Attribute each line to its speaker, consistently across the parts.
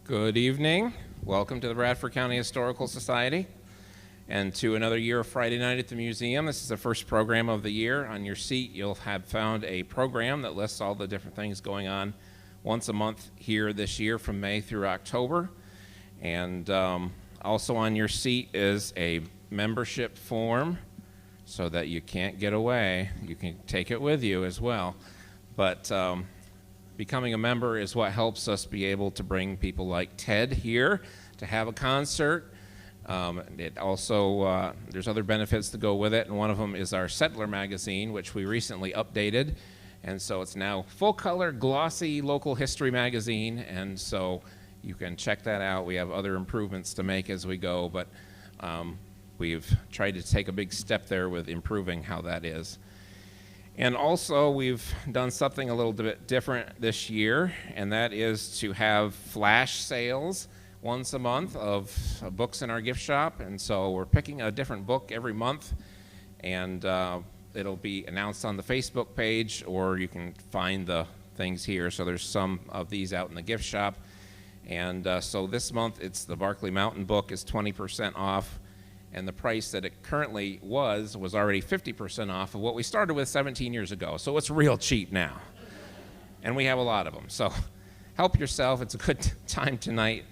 Speaker 1: Good evening. Welcome to the Bradford County Historical Society and to another year of Friday Night at the Museum. This is the first program of the year. On your seat, you'll have found a program that lists all the different things going on once a month here this year from May through October. And also on your seat is a membership form so that you can't get away. You can take it with you as well. But becoming a member is what helps us be able to bring people like Ted here to have a concert. It also, there's other benefits that go with it, and one of them is our Settler magazine, which we recently updated. And so it's now full-color, glossy local history magazine, and so you can check that out. We have other improvements to make as we go, but we've tried to take a big step there with improving how that is. And also, we've done something a little bit different this year, and that is to have flash sales once a month of books in our gift shop. And so we're picking a different book every month, and it'll be announced on the Facebook page, or you can find the things here. So there's some of these out in the gift shop. And so this month, it's the Barkley Mountain book is 20% off. And the price that it currently was already 50% off of what we started with 17 years ago. So it's real cheap now. And we have a lot of them. So help yourself. It's a good time tonight.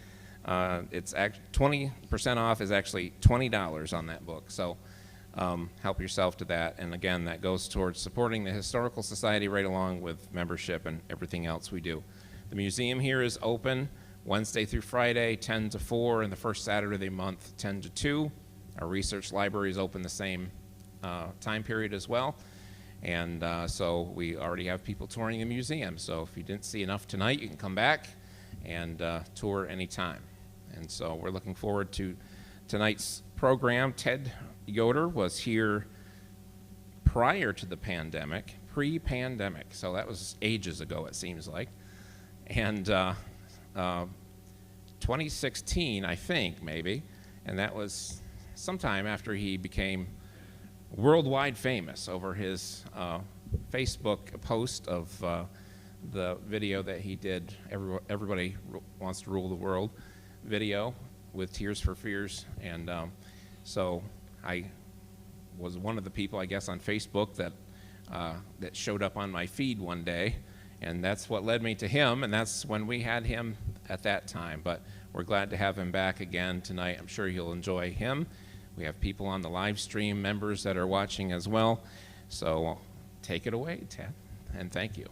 Speaker 1: It's 20% off is actually $20 on that book. So help yourself to that. And again, that goes towards supporting the Historical Society right along with membership and everything else we do. The museum here is open Wednesday through Friday, 10 to 4, and the first Saturday of the month, 10 to 2. Our research library is open the same time period as well. And so we already have people touring the museum. So if you didn't see enough tonight, you can come back and tour anytime. And so we're looking forward to tonight's program. Ted Yoder was here prior to the pandemic, pre-pandemic. So that was ages ago, it seems like. And 2016, I think, maybe. And that was sometime after he became worldwide famous over his Facebook post of the video that he did, Everybody Wants to Rule the World video with Tears for Fears. And so I was one of the people, I guess, on Facebook that showed up on my feed one day. And that's what led me to him, and that's when we had him at that time. But we're glad to have him back again tonight. I'm sure you'll enjoy him. We have people on the live stream, members that are watching as well. So take it away, Ted, and thank you.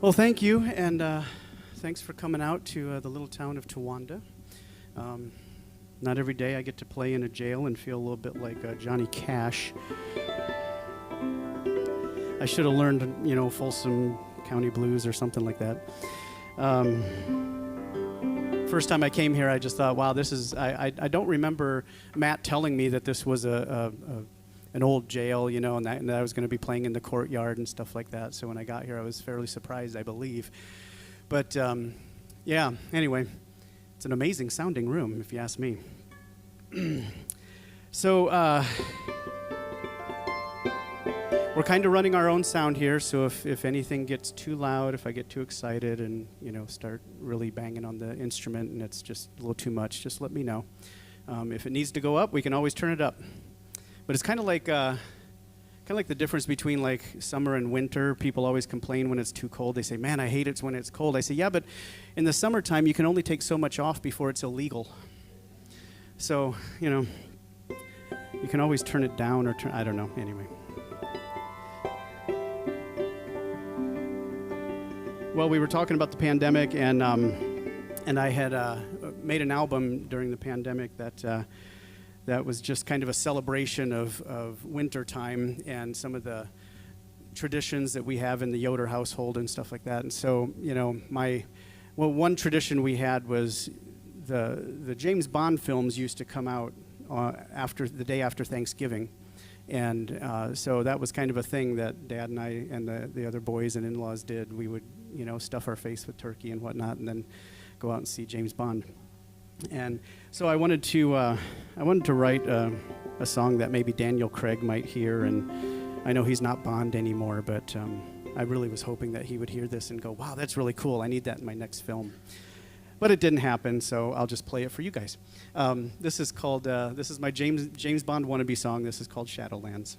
Speaker 2: Well, thank you, and thanks for coming out to the little town of Towanda. Not every day I get to play in a jail and feel a little bit like Johnny Cash. I should have learned, Folsom County Blues or something like that. First time I came here, I just thought, wow, this is, I don't remember Matt telling me that this was an old jail, and that I was going to be playing in the courtyard and stuff like that. So when I got here, I was fairly surprised, I believe. But yeah, anyway, it's an amazing sounding room, if you ask me. So we're kind of running our own sound here, so if anything gets too loud, if I get too excited and, start really banging on the instrument and it's just a little too much, just let me know. If it needs to go up, we can always turn it up. But it's kind of like the difference between like summer and winter. People always complain when it's too cold. They say, man, I hate it when it's cold. I say, yeah, but in the summertime, you can only take so much off before it's illegal. So, you can always turn it down or I don't know, anyway. Well, we were talking about the pandemic, and I had made an album during the pandemic that was just kind of a celebration of winter time and some of the traditions that we have in the Yoder household and stuff like that. And so, one tradition we had was the James Bond films used to come out after the day after Thanksgiving. And so that was kind of a thing that Dad and I and the other boys and in-laws did. We would, stuff our face with turkey and whatnot, and then go out and see James Bond. And so I wanted to write a song that maybe Daniel Craig might hear. And I know he's not Bond anymore, but I really was hoping that he would hear this and go, "Wow, that's really cool. I need that in my next film." But it didn't happen, so I'll just play it for you guys. This is called, this is my James Bond wannabe song. This is called Shadowlands.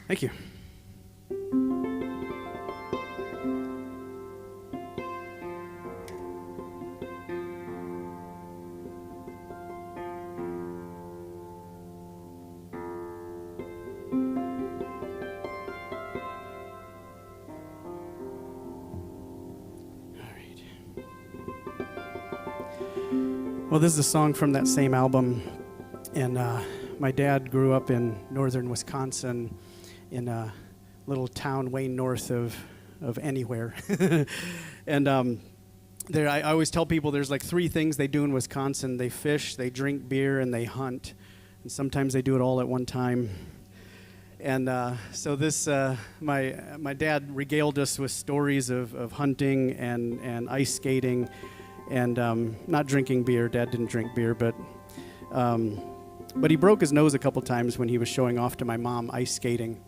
Speaker 2: Thank you. Well, this is a song from that same album, and my dad grew up in northern Wisconsin in a little town way north of anywhere. And I always tell people there's like 3 things they do in Wisconsin. They fish, they drink beer, and they hunt. And sometimes they do it all at one time. And so this, my dad regaled us with stories of hunting and ice skating and not drinking beer. Dad didn't drink beer, but he broke his nose a couple times when he was showing off to my mom ice skating.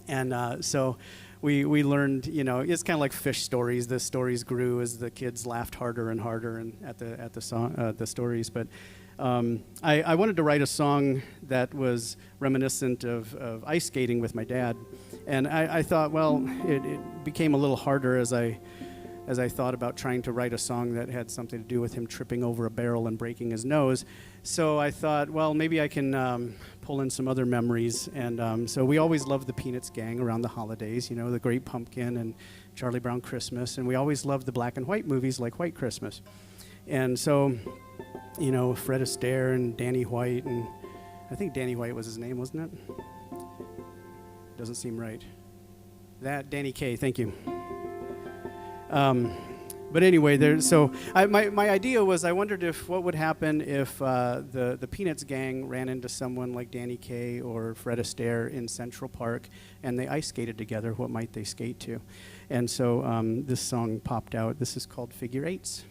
Speaker 2: And so we learned, it's kind of like fish stories. The stories grew as the kids laughed harder and harder and at the stories. But I wanted to write a song that was reminiscent of ice skating with my dad. And I thought, well, it became a little harder as I thought about trying to write a song that had something to do with him tripping over a barrel and breaking his nose. So I thought, well, maybe I can pull in some other memories. And so we always loved the Peanuts gang around the holidays, the Great Pumpkin and Charlie Brown Christmas. And we always loved the black and white movies like White Christmas. And so, Fred Astaire and Danny White, and I think Danny White was his name, wasn't it? Doesn't seem right. Danny Kaye, thank you. But anyway, my idea was I wondered what would happen if the Peanuts gang ran into someone like Danny Kaye or Fred Astaire in Central Park and they ice skated together. What might they skate to? And so this song popped out. This is called Figure Eights.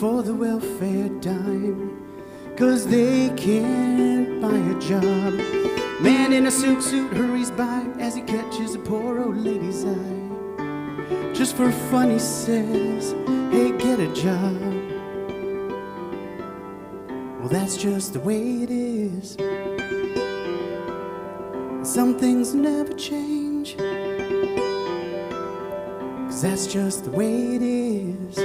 Speaker 2: for the welfare dime, 'cause they can't buy a job. Man in a silk suit hurries by as he catches a poor old lady's eye. Just for fun he says, hey, get a job. Well, that's just the way it is. Some things never change, 'cause that's just the way it is.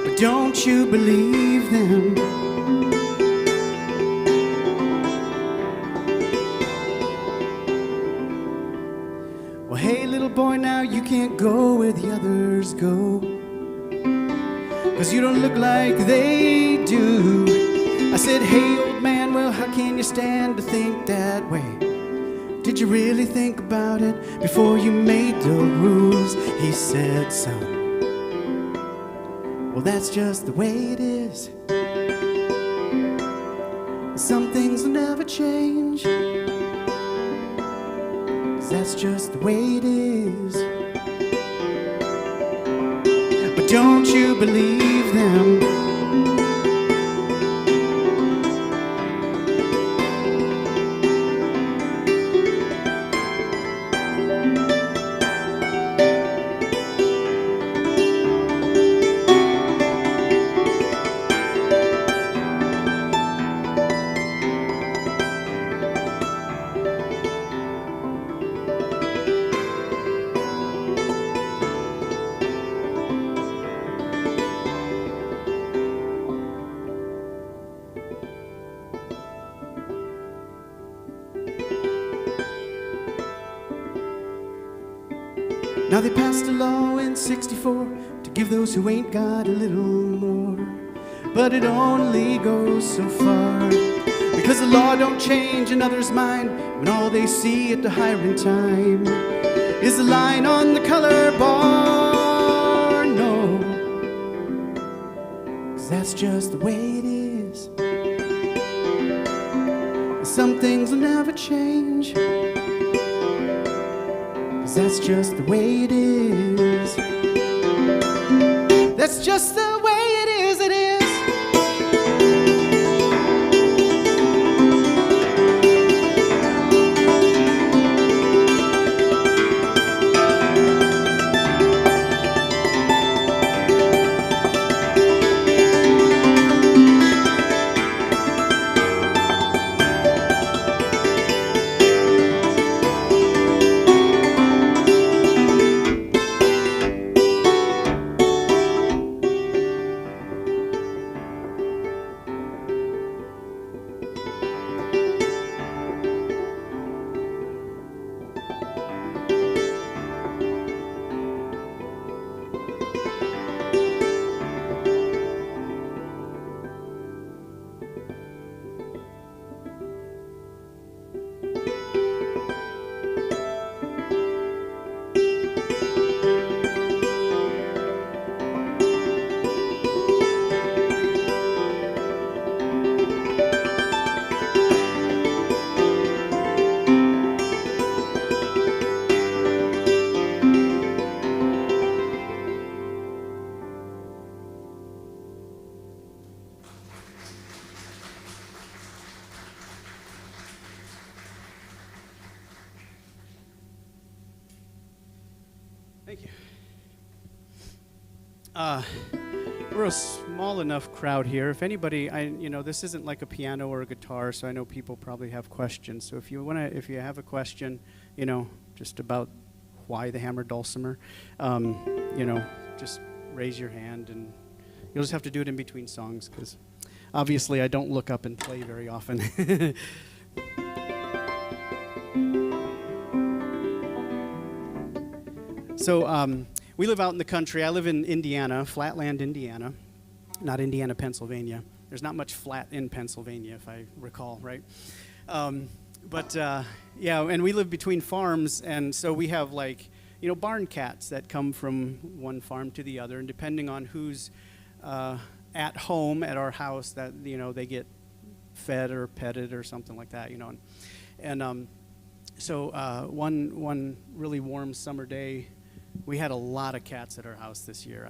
Speaker 2: But don't you believe them? Well, hey, little boy, now you can't go where the others go, 'cause you don't look like they do. I said, hey, old man, well, how can you stand to think that way? Did you really think about it before you made the rules? He said, son, well, that's just the way it is. Some things will never change, 'cause that's just the way it is. But don't you believe them? Now they passed a law in '64 to give those who ain't got a little more, but it only goes so far, because the law don't change another's mind when all they see at the hiring time is the line on the color bar. No, 'cause that's just the way it is. Some things will never change, 'cause that's just the way it is. That's just the way it is, it is. Thank you. We're a small enough crowd here. If anybody, this isn't like a piano or a guitar, so I know people probably have questions. So if you have a question, just about why the hammered dulcimer, just raise your hand, and you'll just have to do it in between songs, because obviously I don't look up and play very often. So we live out in the country. I live in Indiana, Flatland, Indiana, not Indiana, Pennsylvania. There's not much flat in Pennsylvania, if I recall, right? And we live between farms, and so we have barn cats that come from one farm to the other, and depending on who's at home at our house, that they get fed or petted or something like that, So one really warm summer day, We had a lot of cats at our house this year.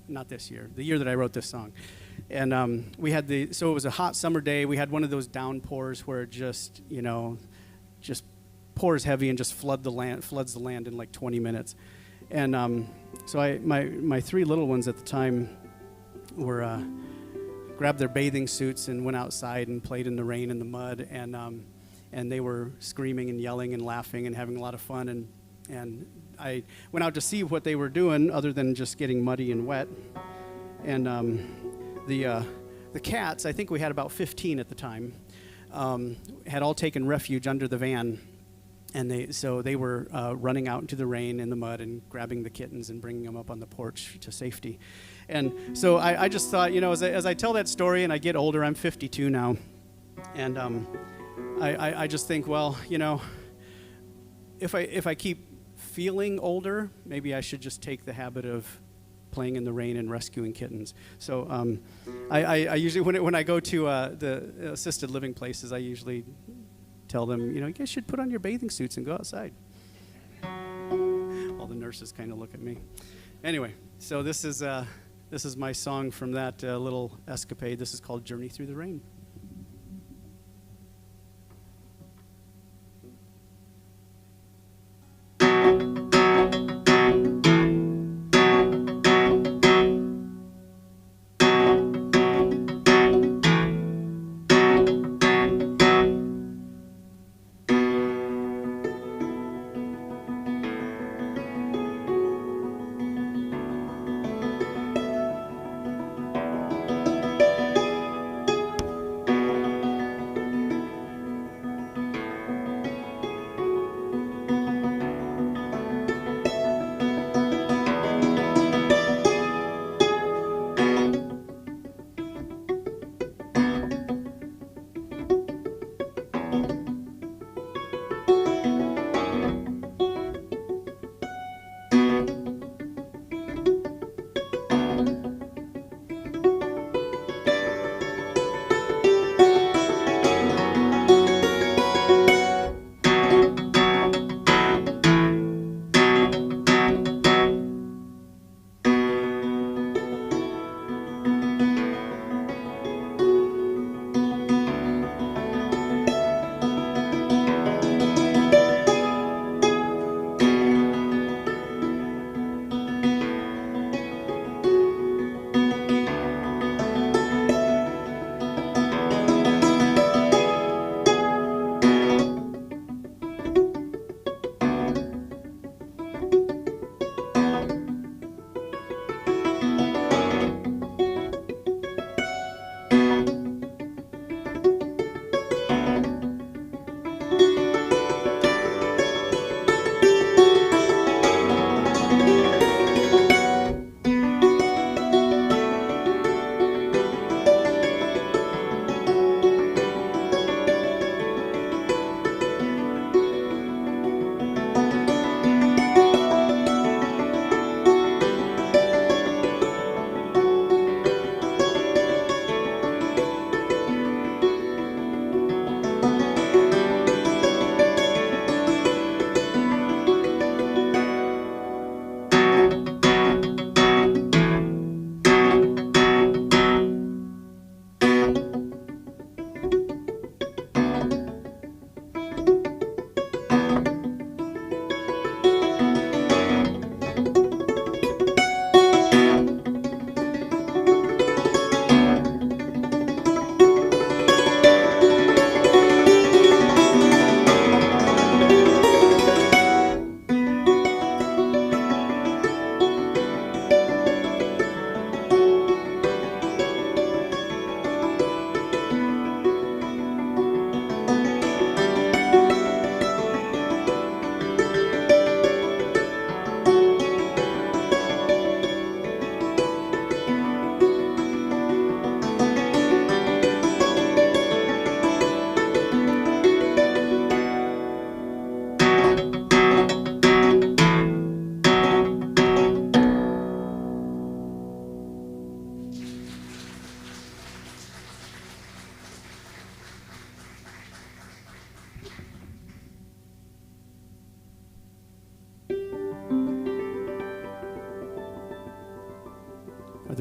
Speaker 2: Not this year, the year that I wrote this song. And we had so it was a hot summer day. We had one of those downpours where it just, just pours heavy and just floods the land in like 20 minutes. And so my three little ones at the time were grabbed their bathing suits and went outside and played in the rain and the mud, and they were screaming and yelling and laughing and having a lot of fun. And I went out to see what they were doing other than just getting muddy and wet. And the cats, I think we had about 15 at the time, had all taken refuge under the van. And they were running out into the rain and the mud and grabbing the kittens and bringing them up on the porch to safety. And so I just thought, as I tell that story and I get older, I'm 52 now, and I just think, well, if I keep feeling older, maybe I should just take the habit of playing in the rain and rescuing kittens. So I usually, when I go to the assisted living places, I usually tell them, you guys should put on your bathing suits and go outside. All the nurses kind of look at me. Anyway, so this is my song from that little escapade. This is called Journey Through the Rain.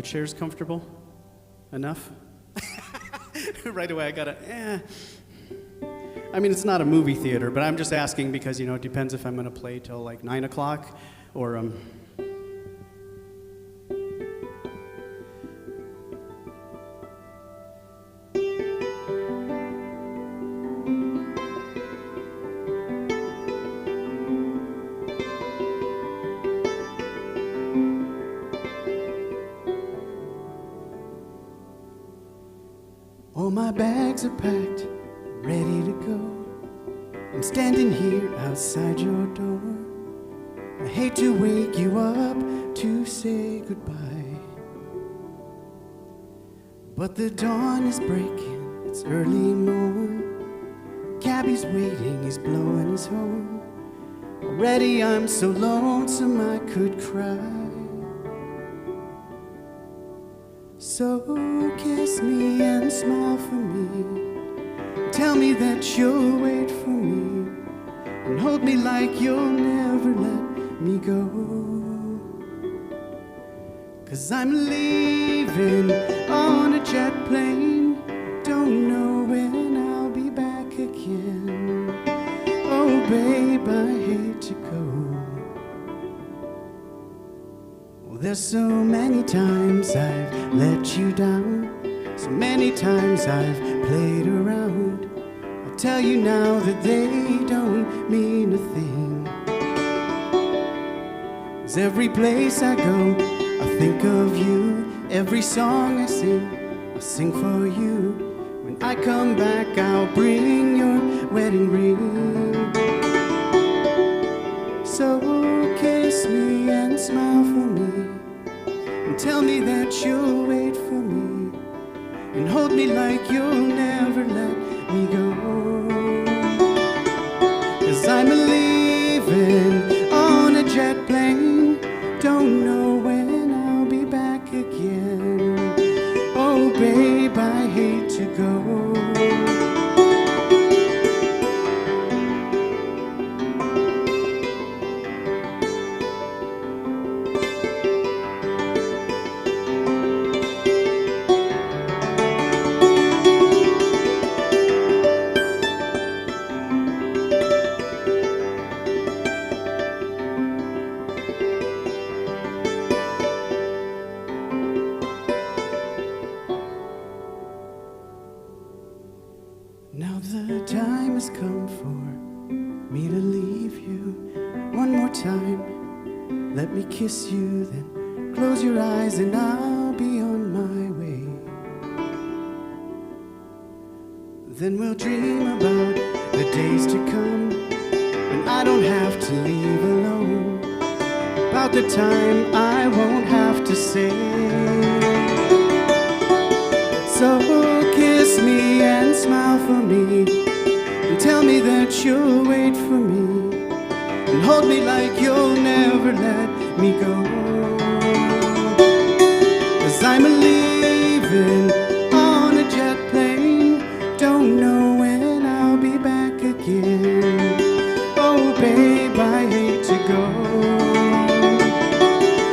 Speaker 2: chair's comfortable enough? Right away I gotta, I mean, it's not a movie theater, but I'm just asking because, it depends if I'm gonna play till like 9 o'clock or, all my bags are packed, ready to go. I'm standing here outside your door. I hate to wake you up to say goodbye, but the dawn is breaking, it's early morn. Cabbie's waiting, he's blowing his horn. Already I'm so lonesome I could cry. So kiss me and smile for me. Tell me that you'll wait for me, and hold me like you'll never let me go. 'Cause I'm leaving on a jet plane. Don't know when I'll be back again. Oh babe, I hate to go. There's so many times I've let you down, so many times I've played around. I'll tell you now that they don't mean a thing. 'Cause every place I go, I think of you. Every song I sing for you. When I come back, I'll bring your wedding ring. So kiss me and smile for me, and tell me that you'll wait for me, and hold me like you'll never let me go. 'Cause I'm leaving on a jet plane. Don't know when I'll be back again. Oh babe, I hate to go. Now the time has come for me to leave you. One more time, let me kiss you, then close your eyes and I'll be on my way. Then we'll dream about the days to come, and I don't have to leave alone. About the time I won't have to say. So kiss me and smile for me, and tell me that you'll wait for me, and hold me like you'll never let me go. 'Cause I'm leaving on a jet plane. Don't know when I'll be back again. Oh babe, I hate to go.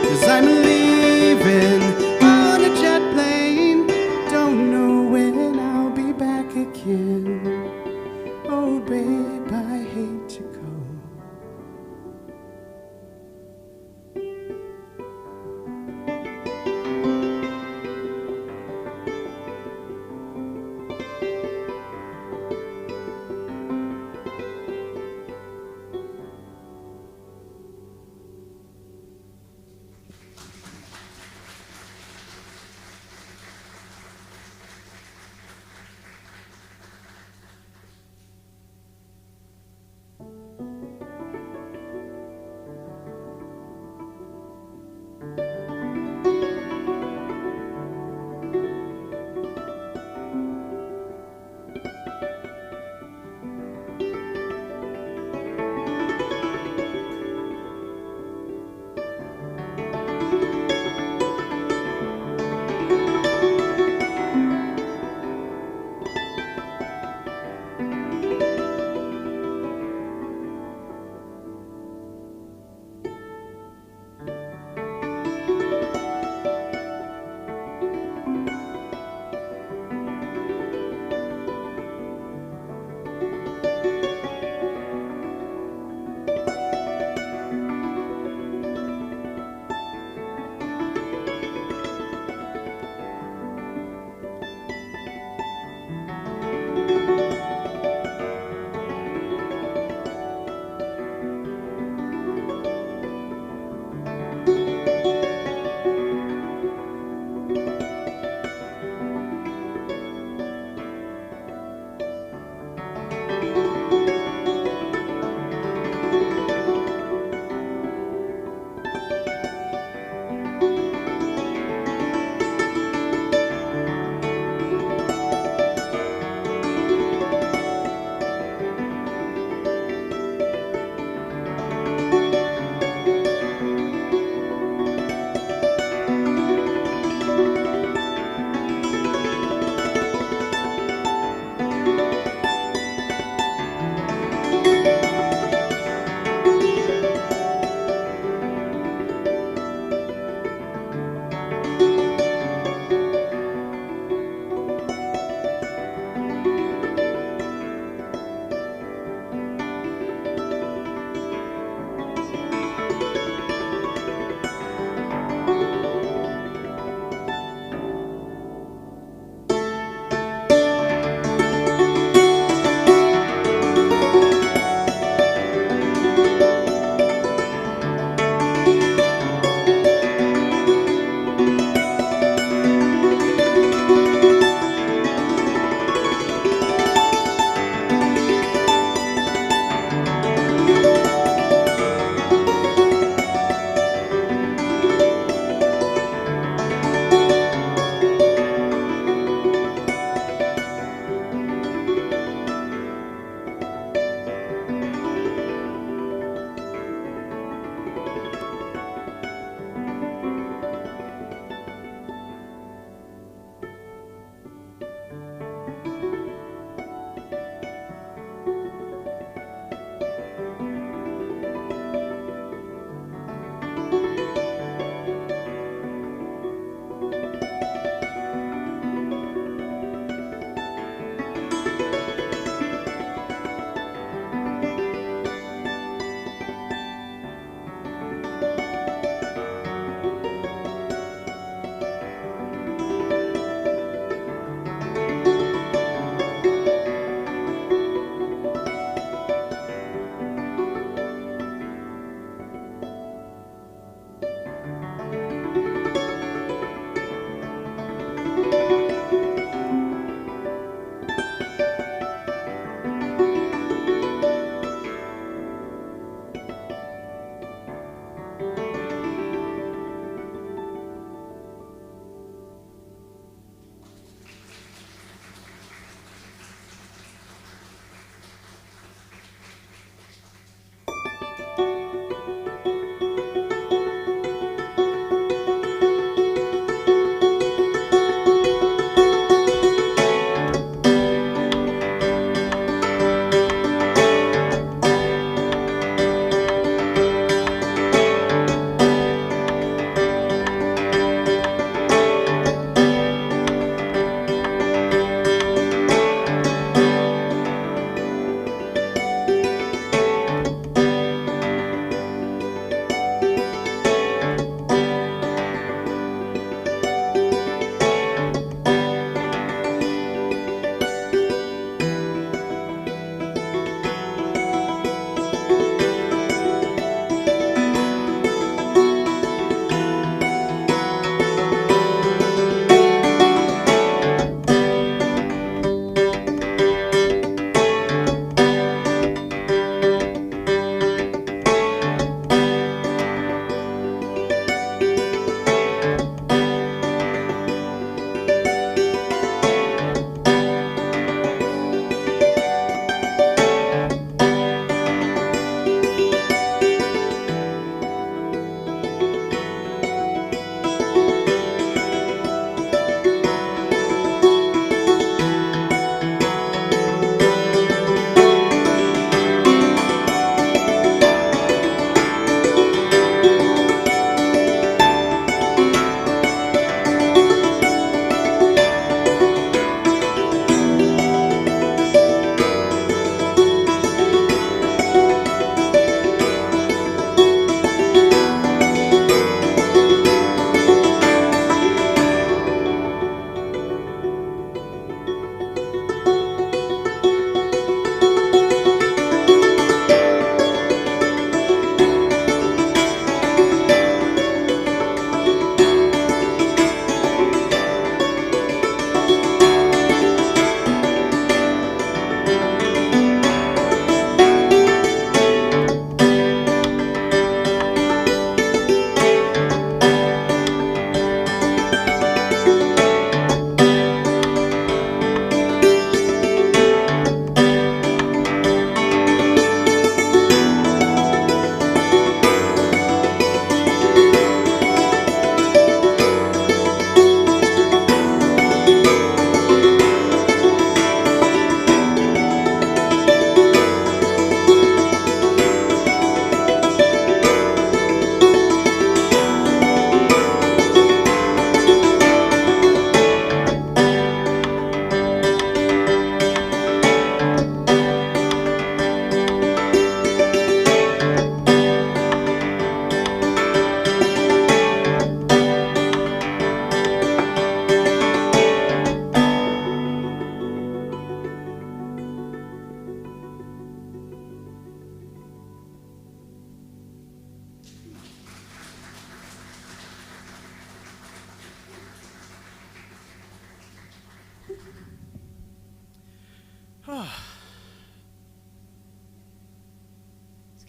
Speaker 2: 'Cause I'm leaving on a jet plane. Don't know when I'll be back again. Oh babe, I hate to go.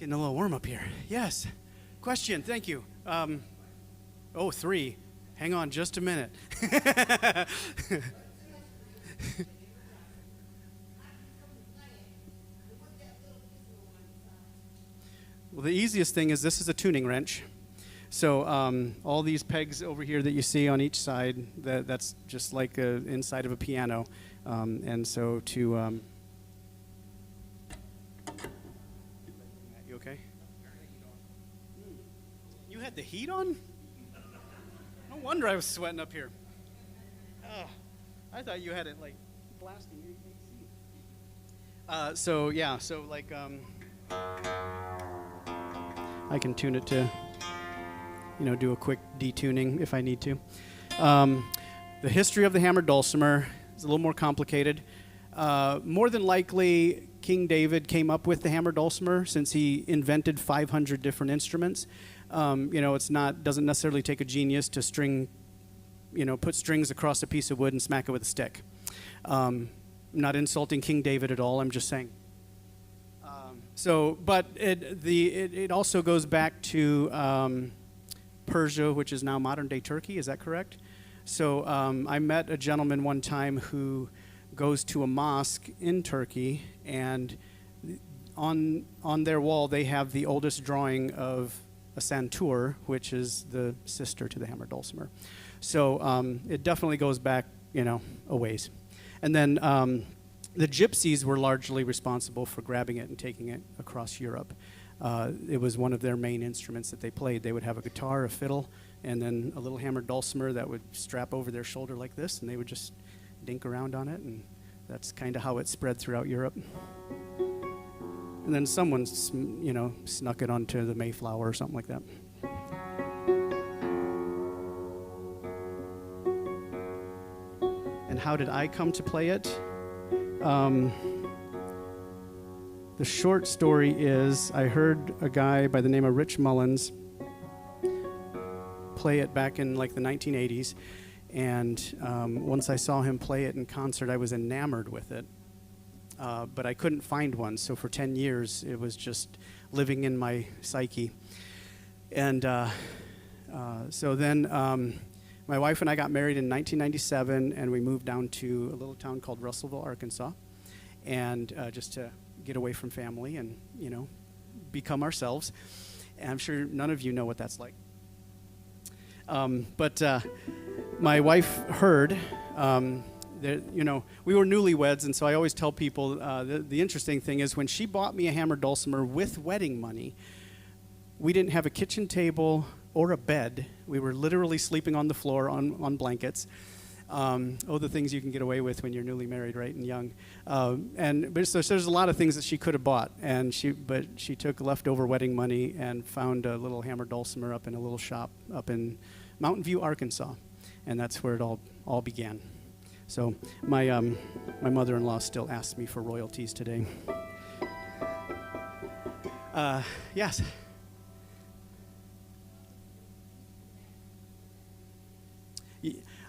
Speaker 2: Getting a little warm up here. Yes. Question. Thank you. 3. Hang on just a minute. Well, the easiest thing is this is a tuning wrench. So all these pegs over here that you see on each side, that's just like inside of a piano. And so to... you okay? You had the heat on? No wonder I was sweating up here. Oh, I thought you had it like blasting your AC. So I can tune it to, do a quick detuning if I need to. The history of the hammered dulcimer is a little more complicated. More than likely, King David came up with the hammered dulcimer since he invented 500 different instruments. Doesn't necessarily take a genius to put strings across a piece of wood and smack it with a stick. I'm not insulting King David at all. I'm just saying. But it also goes back to Persia, which is now modern-day Turkey. Is that correct? So I met a gentleman one time who goes to a mosque in Turkey, and on their wall they have the oldest drawing of a santur, which is the sister to the hammered dulcimer. So it definitely goes back, a ways. And then the gypsies were largely responsible for grabbing it and taking it across Europe. It was one of their main instruments that they played. They would have a guitar, a fiddle, and then a little hammered dulcimer that would strap over their shoulder like this, and they would just dink around on it, and that's kind of how it spread throughout Europe. And then someone, snuck it onto the Mayflower or something like that. And how did I come to play it? The short story is I heard a guy by the name of Rich Mullins play it back in like the 1980s. And once I saw him play it in concert, I was enamored with it. But I couldn't find one, so for 10 years, it was just living in my psyche. And so then my wife and I got married in 1997, and we moved down to a little town called Russellville, Arkansas, and just to get away from family and, become ourselves. And I'm sure none of you know what that's like. But my wife heard... we were newlyweds, and so I always tell people the interesting thing is when she bought me a hammered dulcimer with wedding money, we didn't have a kitchen table or a bed. We were literally sleeping on the floor on blankets. The things you can get away with when you're newly married, right, and young. So there's a lot of things that she could have bought, but she took leftover wedding money and found a little hammered dulcimer up in a little shop up in Mountain View, Arkansas, and that's where it all began. So my mother-in-law still asks me for royalties today. Yes.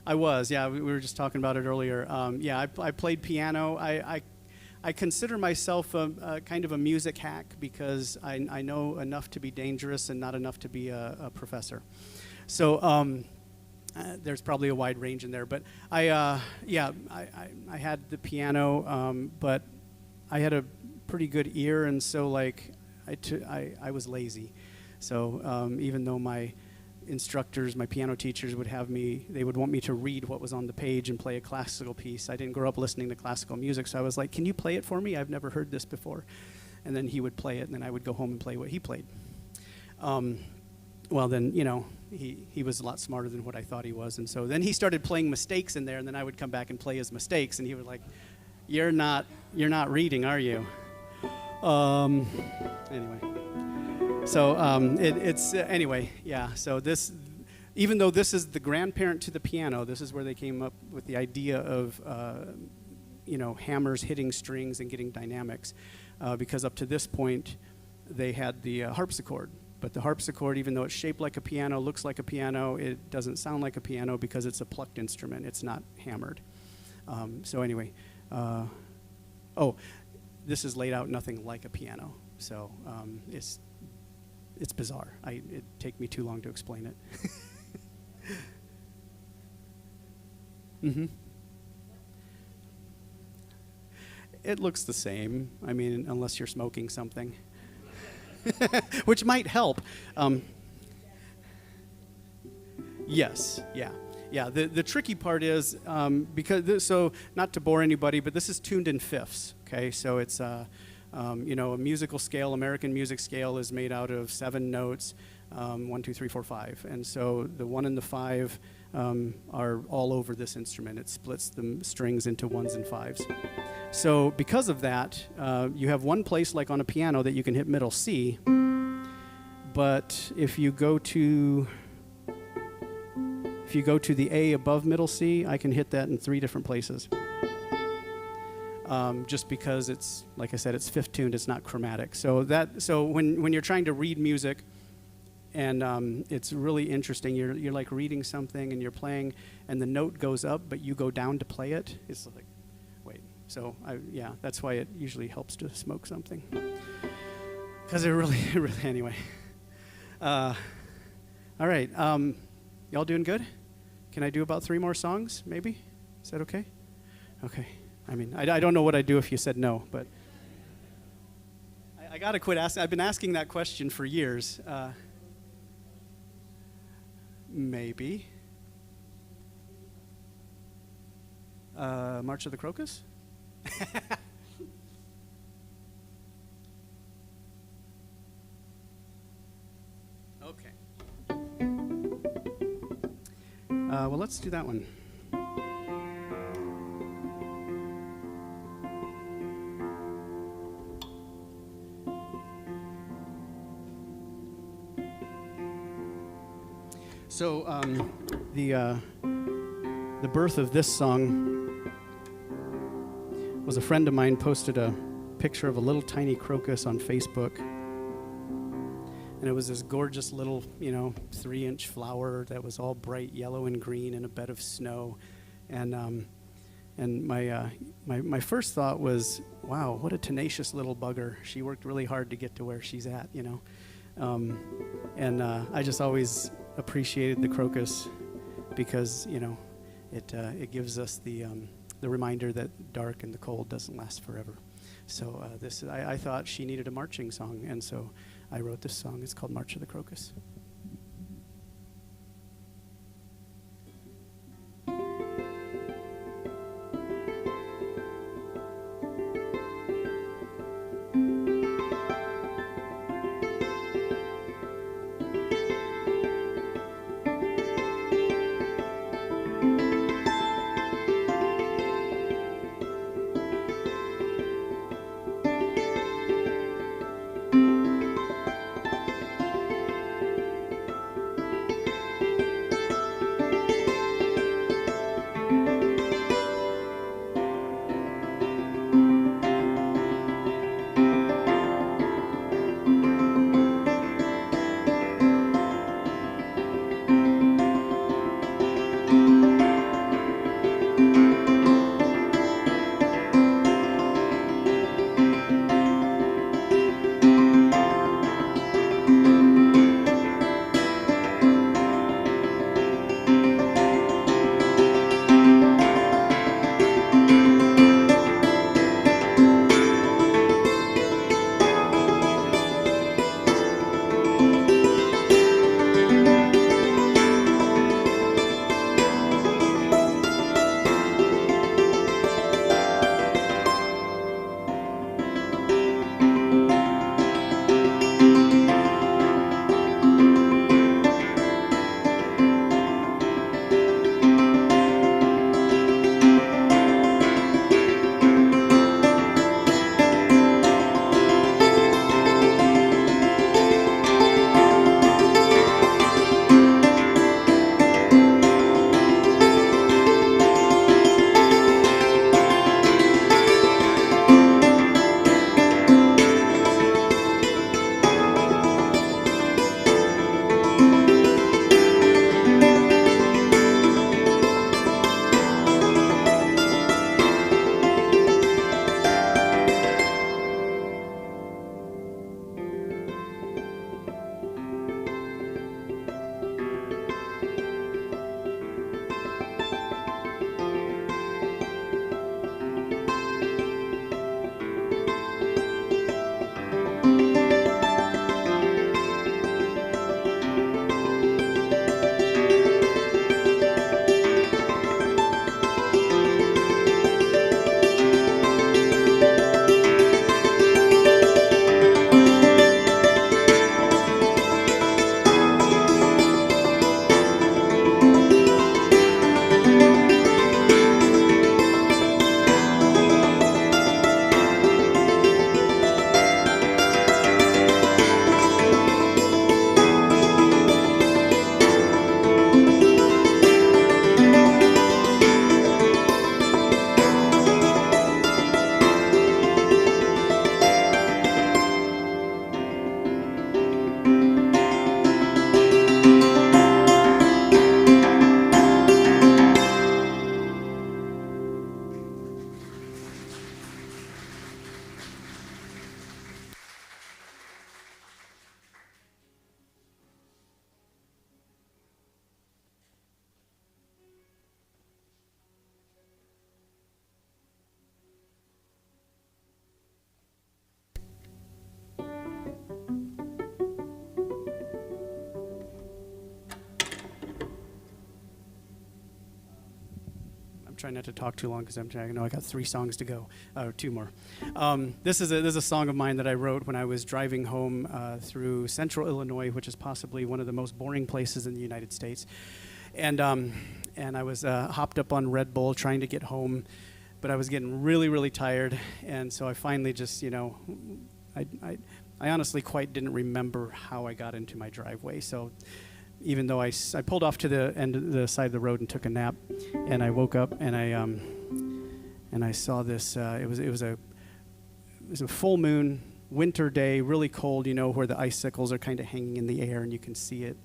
Speaker 2: I was, yeah. We were just talking about it earlier. I played piano. I consider myself a kind of a music hack because I know enough to be dangerous and not enough to be a professor. So there's probably a wide range in there, but I had the piano, but I had a pretty good ear, and so I was lazy. So even though my instructors, my piano teachers they would want me to read what was on the page and play a classical piece. I didn't grow up listening to classical music, so I was like, can you play it for me? I've never heard this before. And then he would play it, and then I would go home and play what he played. Well, then, he was a lot smarter than what I thought he was. And so then he started playing mistakes in there, and then I would come back and play his mistakes, and he was like, you're not reading, are you? Anyway. So so this, even though this is the grandparent to the piano, this is where they came up with the idea of, hammers hitting strings and getting dynamics, because up to this point, they had the harpsichord. But the harpsichord, even though it's shaped like a piano, looks like a piano, it doesn't sound like a piano because it's a plucked instrument. It's not hammered. This is laid out nothing like a piano. So it's bizarre. It'd take me too long to explain it. Mm-hmm. It looks the same. I mean, unless you're smoking something, which might help. Yes, yeah. The tricky part is so not to bore anybody, but this is tuned in fifths. Okay, so it's a musical scale. American music scale is made out of 7 notes, 1, 2, 3, 4, 5, and so the 1 and the 5 are all over this instrument. It splits the strings into 1s and 5s. So because of that, you have one place like on a piano that you can hit middle C, but if you go to the A above middle C, I can hit that in 3 different places. Just because it's, like I said, it's fifth tuned, it's not chromatic. So when you're trying to read music, and it's really interesting, you're like reading something and you're playing, and the note goes up, but you go down to play it. It's like, wait. So that's why it usually helps to smoke something, because it really anyway. All right, y'all doing good? Can I do about 3 more songs, maybe? Is that okay? Okay. I mean, I don't know what I'd do if you said no, but I gotta quit asking. I've been asking that question for years. Maybe. March of the Crocus? Okay. Well, let's do that one. So the birth of this song was a friend of mine posted a picture of a little tiny crocus on Facebook, and it was this gorgeous little 3-inch flower that was all bright yellow and green in a bed of snow, and my first thought was, wow, what a tenacious little bugger. She worked really hard to get to where she's at, and I just always appreciated the crocus because it gives us the reminder that dark and the cold doesn't last forever. So I thought she needed a marching song, and so I wrote this song. It's called March of the Crocus. try not to talk too long because I know I got 3 songs to go, or 2 more. This is a song of mine that I wrote when I was driving home through central Illinois, which is possibly one of the most boring places in the United States. And I was hopped up on Red Bull trying to get home, but I was getting really, really tired. And so I finally just, I honestly quite didn't remember how I got into my driveway. So even though I pulled off to the end of the side of the road and took a nap, and I woke up and I saw this. It was a full moon, winter day, really cold. Where the icicles are kind of hanging in the air and you can see it.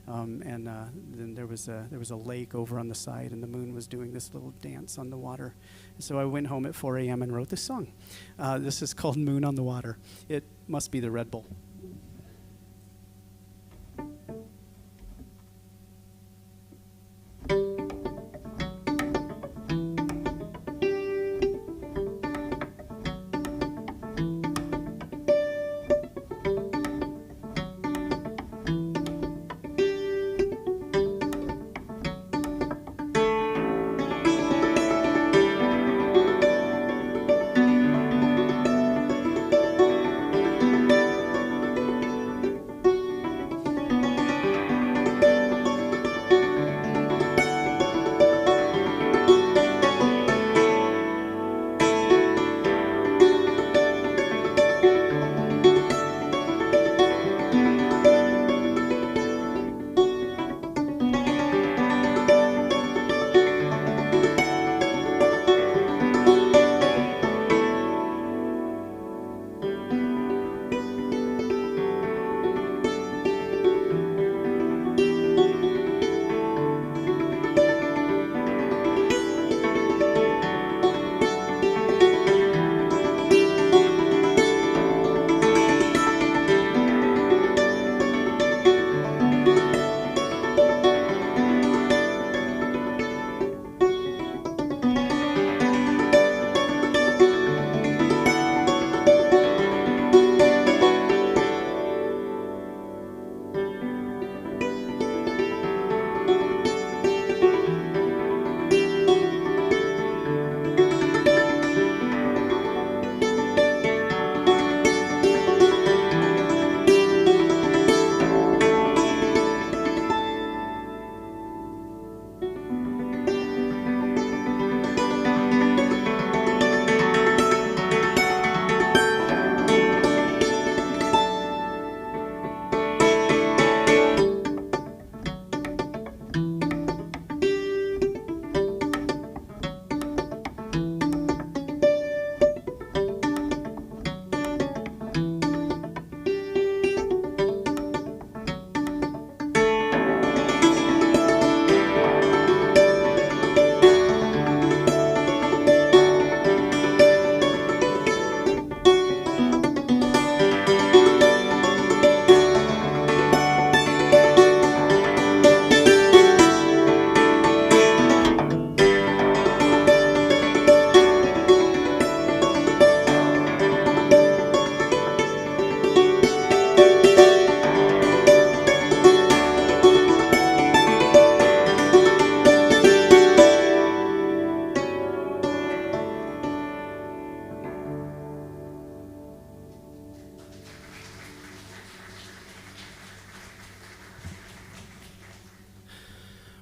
Speaker 2: And then there was a lake over on the side, and the moon was doing this little dance on the water. So I went home at 4 a.m. and wrote this song. This is called "Moon on the Water." It must be the Red Bull.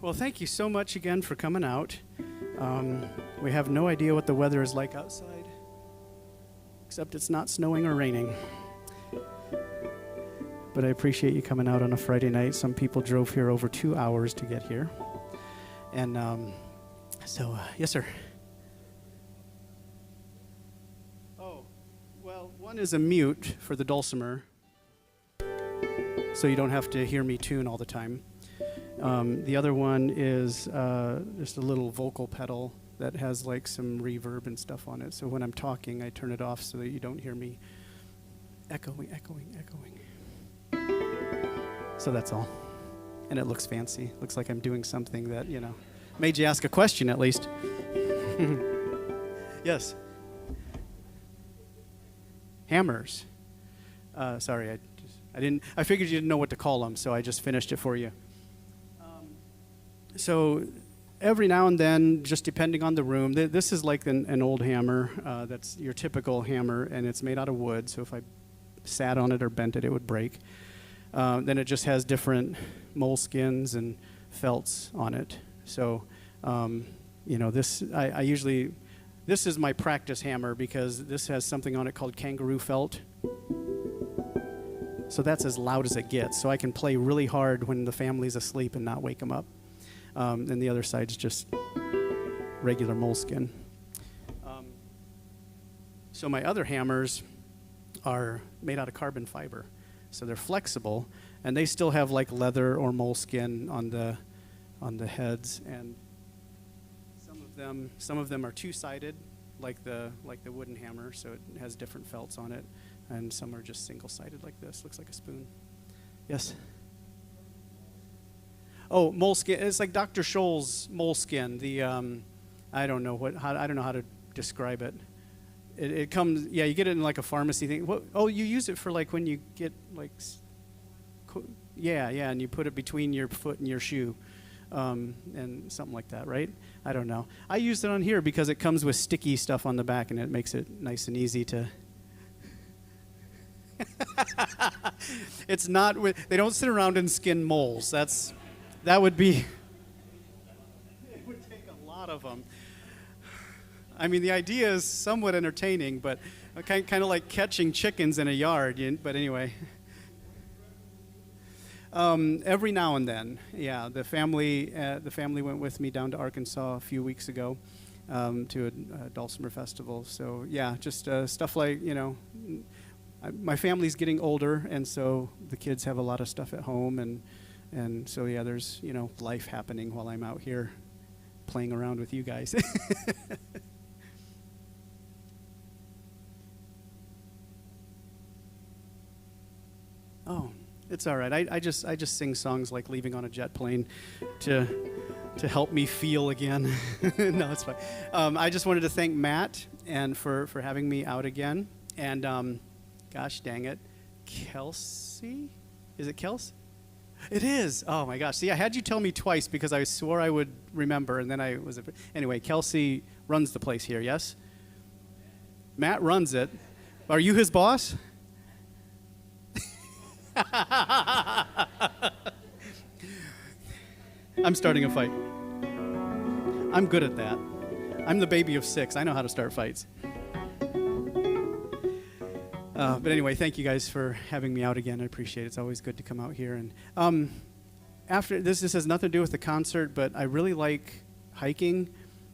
Speaker 2: Well, thank you so much again for coming out. We have no idea what the weather is like outside, except it's not snowing or raining. But I appreciate you coming out on a Friday night. Some people drove here over 2 hours to get here. And yes, sir. Oh, well, one is a mute for the Dulcimer, so you don't have to hear me tune all the time. The other one is just a little vocal pedal that has like some reverb and stuff on it. So when I'm talking, I turn it off so that you don't hear me echoing. So that's all. And it looks fancy. Looks like I'm doing something that, made you ask a question at least. Yes. Hammers. Sorry, I figured you didn't know what to call them, so I just finished it for you. So every now and then, just depending on the room, this is like an old hammer. That's your typical hammer, and it's made out of wood. So if I sat on it or bent it, it would break. Then it just has different moleskins and felts on it. So, this this is my practice hammer because this has something on it called kangaroo felt. So that's as loud as it gets. So I can play really hard when the family's asleep and not wake them up. And the other side's just regular moleskin. So my other hammers are made out of carbon fiber. So they're flexible, and they still have like leather or moleskin on the heads. And some of them are two-sided, like the wooden hammer. So it has different felts on it, and some are just single-sided like this. Looks like a spoon. Yes. Oh, moleskin. It's like Dr. Scholl's moleskin. The I don't know how to describe it. It comes. Yeah, you get it in like a pharmacy thing. You use it for like when you get like. Yeah, and you put it between your foot and your shoe, and something like that, right? I don't know. I use it on here because it comes with sticky stuff on the back, and it makes it nice and easy to. It's not. They don't sit around and skin moles. That would be. It would take a lot of them. I mean, the idea is somewhat entertaining, but kind of like catching chickens in a yard. But anyway. Every now and then, yeah. The family went with me down to Arkansas a few weeks ago to a Dulcimer festival. So yeah, just stuff like my family's getting older, and so the kids have a lot of stuff at home, and so yeah, there's life happening while I'm out here playing around with you guys. Oh, it's all right. I just sing songs like "Leaving on a Jet Plane" to help me feel again. No, it's fine. I just wanted to thank Matt and for having me out again. And gosh dang it, Kelsey, is it Kelsey? It is. Oh my gosh. See, I had you tell me twice because I swore I would remember, and then I was. Anyway, Kelsey runs the place here. Yes. Matt runs it. Are you his boss? I'm starting a fight. I'm good at that. I'm the baby of 6. I know how to start fights. But anyway, thank you guys for having me out again. I appreciate it. It's always good to come out here. And after this has nothing to do with the concert, but I really like hiking.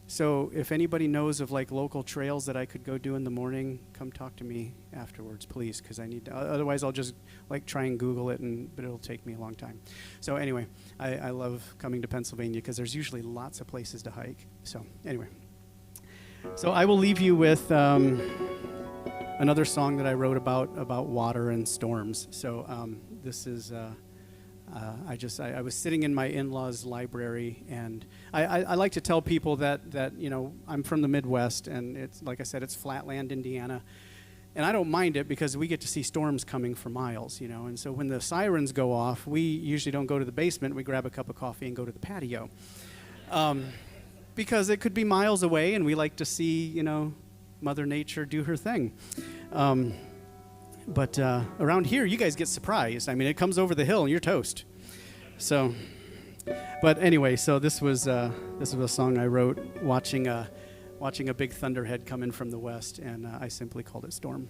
Speaker 2: So if anybody knows of like local trails that I could go do in the morning, come talk to me afterwards, please, because I need to. Otherwise, I'll just like try and Google it, but it'll take me a long time. So anyway, I love coming to Pennsylvania because there's usually lots of places to hike. So anyway, so I will leave you with another song that I wrote about water and storms. So this is. I was sitting in my in-laws' library, and I like to tell people that I'm from the Midwest, and it's like I said, it's flatland Indiana, and I don't mind it because we get to see storms coming for miles, and so when the sirens go off, we usually don't go to the basement. We grab a cup of coffee and go to the patio, because it could be miles away, and we like to see Mother Nature do her thing. But around here, you guys get surprised. I mean, it comes over the hill and you're toast. So, but anyway, so this was a song I wrote watching a big thunderhead come in from the west, and I simply called it Storm.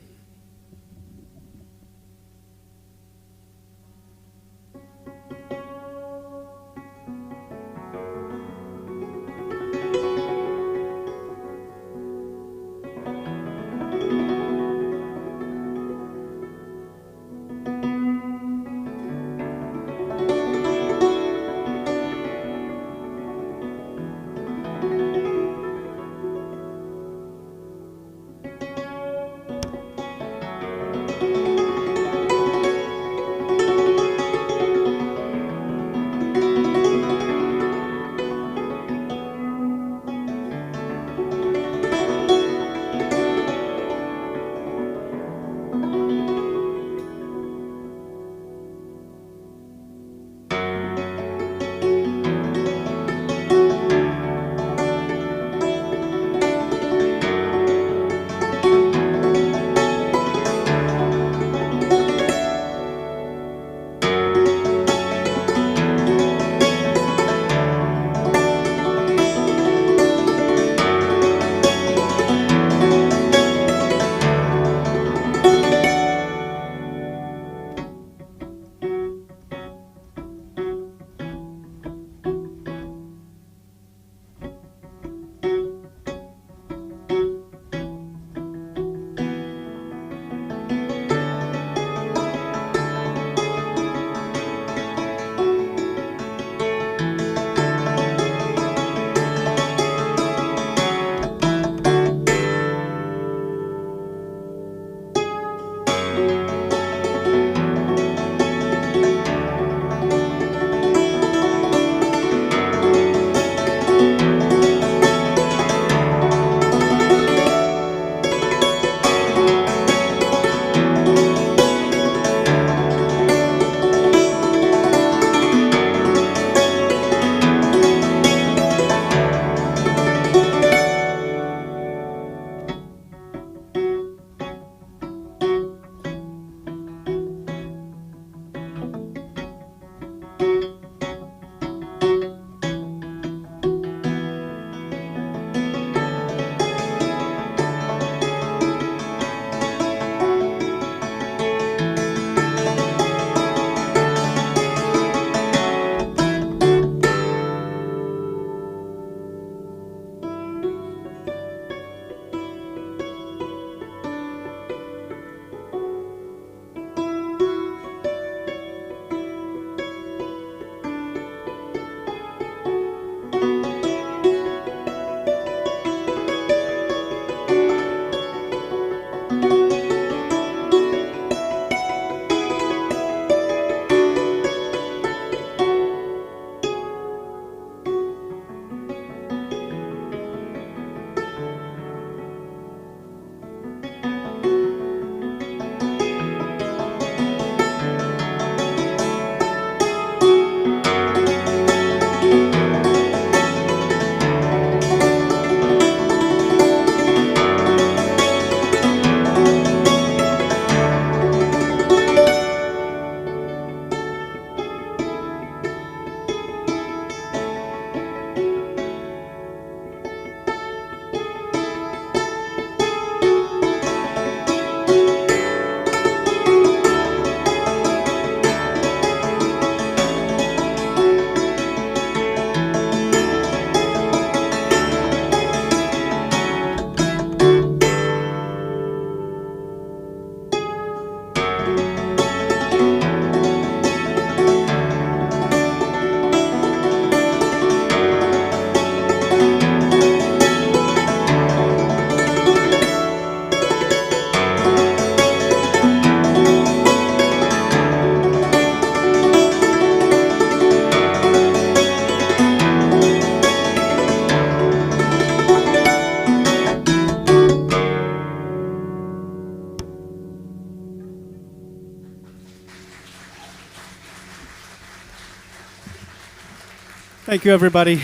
Speaker 2: Thank you, everybody.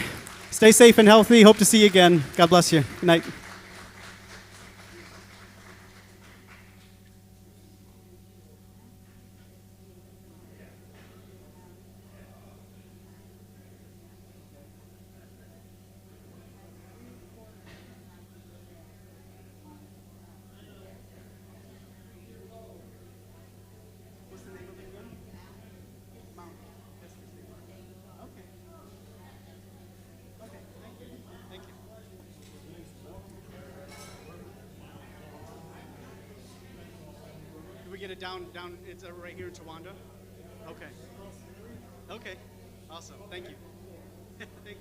Speaker 2: Stay safe and healthy. Hope to see you again. God bless you. Good night. Can we get it down? It's right here in Tawanda? Okay. Okay. Awesome. Thank you. Thank you.